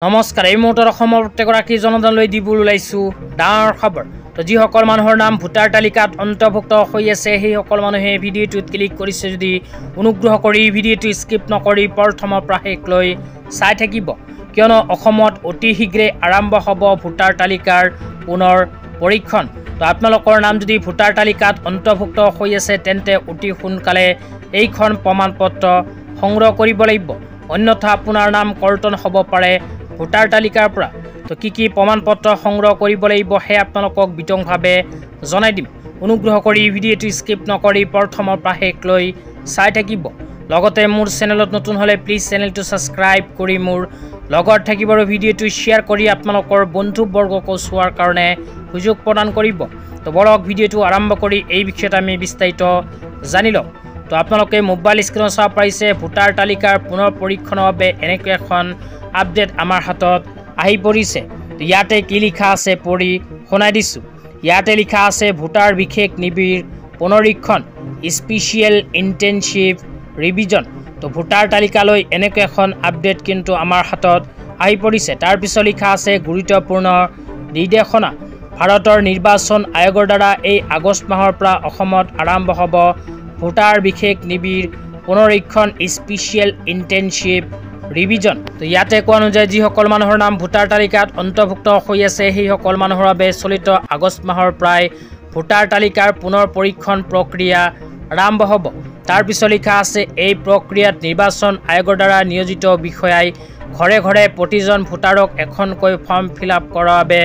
নমস্কাৰ। এই মুহূৰ্তত অসমৰ প্ৰত্যেকগৰাকী জনতালৈ দিবলৈ ওলাইছোঁ ডাঙৰ খবৰ। তো যিসকল মানুহৰ নাম ভোটাৰ তালিকাত অন্তৰ্ভুক্ত হৈ আছে সেইসকল মানুহে ভিডিঅ'টোত ক্লিক কৰিছে যদি অনুগ্ৰহ কৰি ভিডিঅ'টো স্কিপ নকৰি প্ৰথমৰ পৰা শেষলৈ চাই থাকিব, কিয়নো অসমত অতি শীঘ্ৰে আৰম্ভ হ'ব ভোটাৰ তালিকাৰ পুনৰ পৰীক্ষণ। তো আপোনালোকৰ নাম যদি ভোটাৰ তালিকাত অন্তৰ্ভুক্ত হৈ আছে তেন্তে অতি সোনকালে এইখন প্ৰমাণপত্ৰ সংগ্ৰহ কৰিব লাগিব, অন্যথা আপোনাৰ নাম কৰ্তন হ'ব পাৰে ভোটাৰ তালিকাৰ পৰা। তো কি প্ৰমাণপত্ৰ সংগ্ৰহ কৰিব লাগিব সেই আপোনালোকক বিতংভাৱে জনাই দিম। অনুগ্ৰহ কৰি ভিডিঅ'টো স্কিপ নকৰি প্ৰথমৰ পৰা শেষলৈ চাই থাকিব। লগতে মোৰ চেনেলত নতুন হ'লে প্লিজ চেনেলটো ছাবস্ক্ৰাইব কৰি মোৰ লগত থাকিব আৰু ভিডিঅ'টো শ্বেয়াৰ কৰি আপোনালোকৰ বন্ধুবৰ্গকো চোৱাৰ কাৰণে সুযোগ প্ৰদান কৰিব। তো বলক ভিডিঅ'টো আৰম্ভ কৰি এই বিষয়ত আমি বিস্তাৰিত জানি লওঁ। তো আপোনালোকে মোবাইল স্ক্ৰীনত চাব পাৰিছে ভোটাৰ তালিকাৰ পুনৰ পৰীক্ষণৰ বাবে এনেকৈ এখন আপডেট আমাৰ হাতত আহি পৰিছে। তো ইয়াতে কি লিখা আছে পঢ়ি শুনাই দিছোঁ। ইয়াতে লিখা আছে ভোটাৰ বিশেষ নিবিড় পুনৰীক্ষণ স্পেচিয়েল ইণ্টেনচিভ ৰিভিজন। তো ভোটাৰ তালিকালৈ এনেকৈ এখন আপডেট কিন্তু আমাৰ হাতত আহি পৰিছে। তাৰপিছত লিখা আছে গুৰুত্বপূৰ্ণ নিৰ্দেশনা। ভাৰতৰ নিৰ্বাচন আয়োগৰ দ্বাৰা এই আগষ্ট মাহৰ পৰা অসমত আৰম্ভ হ'ব ভোটাৰ বিশেষ নিবিড় পুনৰীক্ষণ স্পেচিয়েল ইণ্টেনচিভ ৰিভিজন। তো ইয়াতে কোৱা অনুযায়ী যিসকল মানুহৰ নাম ভোটাৰ তালিকাত অন্তৰ্ভুক্ত হৈ আছে সেইসকল মানুহৰ বাবে চলিত আগষ্ট মাহৰ পৰাই ভোটাৰ তালিকাৰ পুনৰ পৰীক্ষণ প্ৰক্ৰিয়া আৰম্ভ হ'ব। তাৰপিছত লিখা আছে এই প্ৰক্ৰিয়াত নিৰ্বাচন আয়োগৰ দ্বাৰা নিয়োজিত বিষয়াই ঘৰে ঘৰে প্ৰতিজন ভোটাৰক এখনকৈ ফৰ্ম ফিল আপ কৰাৰ বাবে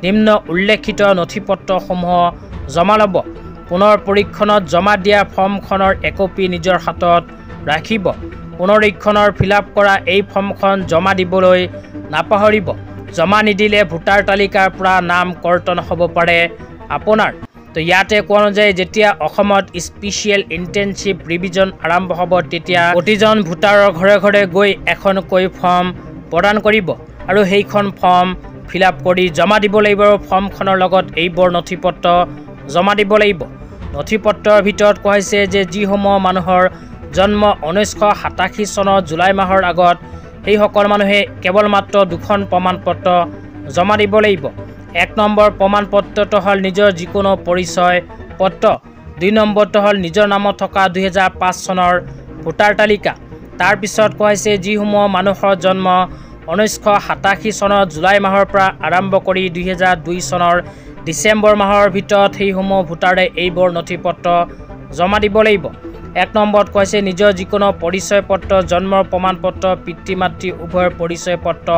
নিম্ন উল্লেখিত নথিপত্ৰসমূহ জমা ল'ব। পুনৰ পৰীক্ষণত জমা দিয়া ফৰ্মখনৰ একপি নিজৰ হাতত ৰাখিব। পুনৰীক্ষণৰ ফিল আপ কৰা এই ফৰ্মখন জমা দিবলৈ নাপাহৰিব। জমা নিদিলে ভোটাৰ তালিকাৰ পৰা নাম কৰ্তন হ'ব পাৰে আপোনাৰ। তো ইয়াতে কোৱা অনুযায়ী যেতিয়া অসমত স্পেচিয়েল ইণ্টেনচিভ ৰিভিজন আৰম্ভ হ'ব তেতিয়া প্ৰতিজন ভোটাৰৰ ঘৰে ঘৰে গৈ এখনকৈ ফৰ্ম প্ৰদান কৰিব আৰু সেইখন ফৰ্ম ফিল আপ কৰি জমা দিব লাগিব। আৰু ফৰ্মখনৰ লগত এইবোৰ নথিপত্ৰ জমা দিব লাগিব। নথিপত্ৰৰ ভিতৰত কোৱা হৈছে যে যিসমূহ মানুহৰ জন্ম 1987 চনৰ জুলাই মাহৰ আগত সেইসকল মানুহে কেৱল মাত্ৰ দুখন প্ৰমাণপত্ৰ জমা দিব লাগিব। 1 নম্বৰ প্ৰমাণপত্ৰটো হ'ল নিজৰ যিকোনো পৰিচয় পত্ৰ। 2 নম্বৰটো হ'ল নিজৰ নামত থকা 2005 চনৰ ভোটাৰ তালিকা। তাৰপিছত কোৱা হৈছে যিসমূহ মানুহৰ জন্ম 1987 চনৰ জুলাই মাহৰ পৰা আৰম্ভ কৰি 2002 চনৰ ডিচেম্বৰ মাহৰ ভিতৰত সেইসমূহ ভোটাৰে এইবোৰ নথিপত্ৰ জমা দিব লাগিব। 1 নম্বৰত কৈছে নিজৰ যিকোনো পৰিচয় পত্ৰ, জন্মৰ প্ৰমাণপত্ৰ, পিতৃ মাতৃ উভয়ৰ পৰিচয় পত্ৰ,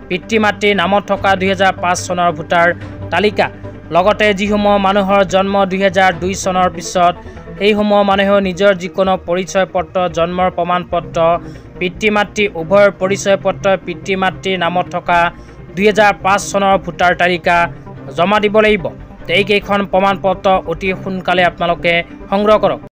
পিতৃ মাতৃৰ নামত থকা 2005 চনৰ ভোটাৰ তালিকা। লগতে যিসমূহ মানুহৰ জন্ম 2002 চনৰ পিছত সেইসমূহ মানুহেও নিজৰ যিকোনো পৰিচয় পত্ৰ, জন্মৰ প্ৰমাণপত্ৰ, পিতৃ মাতৃ উভয়ৰ পৰিচয় পত্ৰ, পিতৃ মাতৃৰ নামত থকা 2005 চনৰ ভোটাৰ তালিকা জমা দিব লাগিব। এইকেইখন প্ৰমাণপত্ৰ অতি সোনকালে আপোনালোকে সংগ্ৰহ কৰক।